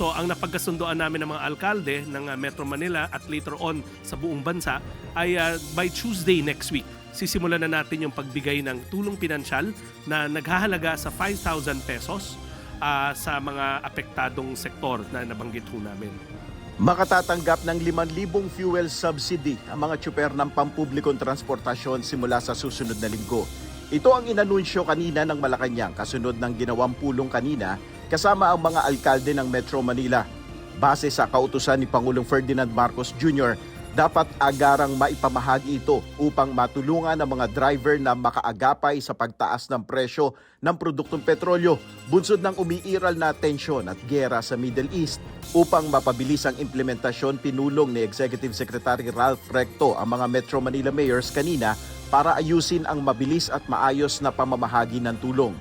So ang napagkasundoan namin ng mga alkalde ng Metro Manila at later on sa buong bansa ay by Tuesday next week, sisimulan na natin yung pagbigay ng tulong pinansyal na naghahalaga sa 5,000 pesos sa mga apektadong sektor na nabanggit ho namin. Makatatanggap ng 5,000 fuel subsidy ang mga tsuper ng pampublikong transportasyon simula sa susunod na linggo. Ito ang inanunsyo kanina ng Malacanang kasunod ng ginawang pulong kanina kasama ang mga alkalde ng Metro Manila. Base sa kautusan ni Pangulong Ferdinand Marcos Jr., dapat agarang maipamahagi ito upang matulungan ang mga driver na makaagapay sa pagtaas ng presyo ng produktong petrolyo, bunsod ng umiiral na tensyon at giyera sa Middle East. Upang mapabilis ang implementasyon, pinulong ni Executive Secretary Ralph Recto ang mga Metro Manila mayors kanina para ayusin ang mabilis at maayos na pamamahagi ng tulong.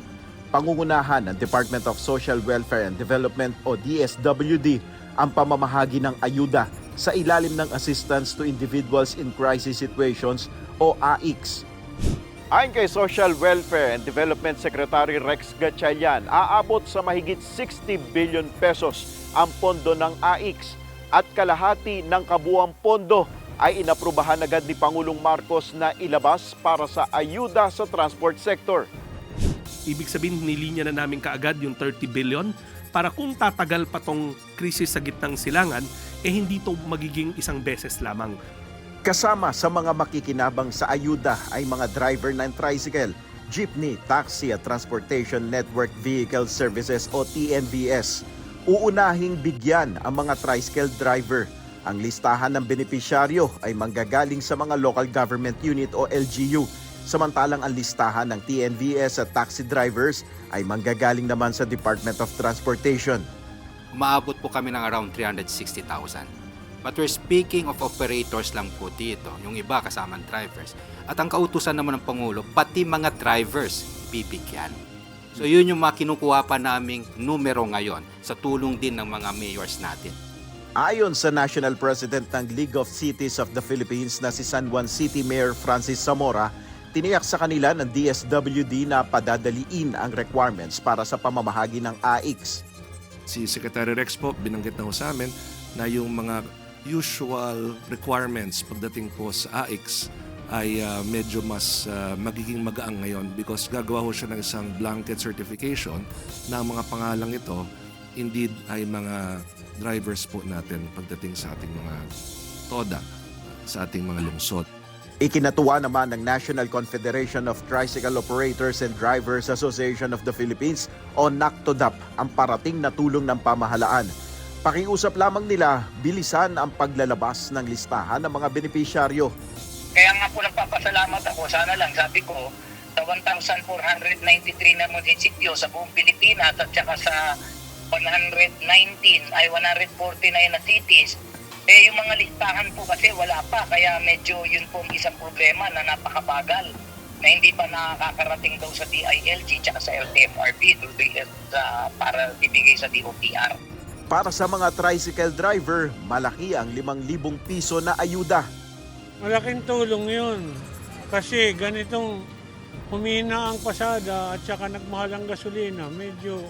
Pangungunahan ng Department of Social Welfare and Development o DSWD ang pamamahagi ng ayuda sa ilalim ng Assistance to Individuals in Crisis Situations o AICS. Ayon kay Social Welfare and Development Secretary Rex Gatchalian, aabot sa mahigit 60 billion pesos ang pondo ng AICS at kalahati ng kabuuang pondo ay inaprubahan agad ni Pangulong Marcos na ilabas para sa ayuda sa transport sector. Ibig sabihin, nilinya na namin kaagad yung 30 billion para kung tatagal pa tong krisis sa gitnang silangan, hindi ito magiging isang beses lamang. Kasama sa mga makikinabang sa ayuda ay mga driver ng tricycle, jeepney, taxi at Transportation Network Vehicle Services o TNVS. Uunahing bigyan ang mga tricycle driver. Ang listahan ng benepisyaryo ay manggagaling sa mga local government unit o LGU. Samantalang ang listahan ng TNVS at taxi drivers ay manggagaling naman sa Department of Transportation. Umaabot po kami ng around 360,000. But we're speaking of operators lang po dito, yung iba kasamang drivers. At ang kautusan naman ng Pangulo, pati mga drivers bibigyan. So yun yung mga kinukuha pa naming numero ngayon sa tulong din ng mga mayors natin. Ayon sa National President ng League of Cities of the Philippines na si San Juan City Mayor Francis Zamora, tiniyak sa kanila ng DSWD na padadaliin ang requirements para sa pamamahagi ng AICS. Si Secretary Rex po binanggit na ho sa amin na yung mga usual requirements pagdating po sa AICS ay medyo mas magiging magaang ngayon because gagawa ho siya ng isang blanket certification na ang mga pangalang ito indeed ay mga drivers po natin pagdating sa ating mga TODA, sa ating mga lungsod. Ikinatuwa naman ng National Confederation of Tricycle Operators and Drivers Association of the Philippines o NACTODAP ang parating na tulong ng pamahalaan. Pakiusap lamang nila bilisan ang paglalabas ng listahan ng mga benepisyaryo. Kaya nga po nagpapasalamat ako, sana lang sabi ko, sa 1,493 na munisipyo sa buong Pilipinas at saka sa 149 na cities, yung mga listahan po kasi wala pa, kaya medyo yun po isang problema na napakabagal na hindi pa nakakarating daw sa DILG at sa LTFRB para ibigay sa DOTR. Para sa mga tricycle driver, malaki ang 5,000 piso na ayuda. Malaking tulong yun kasi ganitong humina ang pasada at saka nagmahal ang gasolina, medyo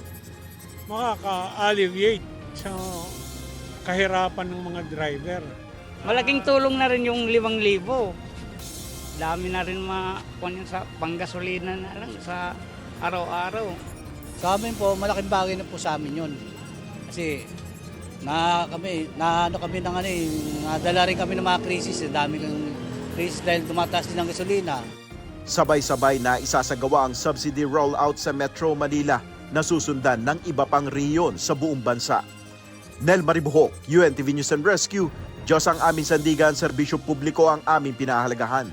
makaka-alleviate sa kahirapan ng mga driver. Malaking tulong na rin yung 5,000. Dami na rin makuha sa panggasolina na lang sa araw-araw. Sa amin po, malaking bagay na po sa amin yun. Kasi nadala rin kami ng mga krisis. Dami ng krisis dahil tumataas din ang gasolina. Sabay-sabay na isasagawa ang subsidy rollout sa Metro Manila na susundan ng iba pang rehiyon sa buong bansa. Nel Maribuhok, UNTV News and Rescue. Diyos ang aming sandigan, serbisyo publiko ang aming pinahalagahan.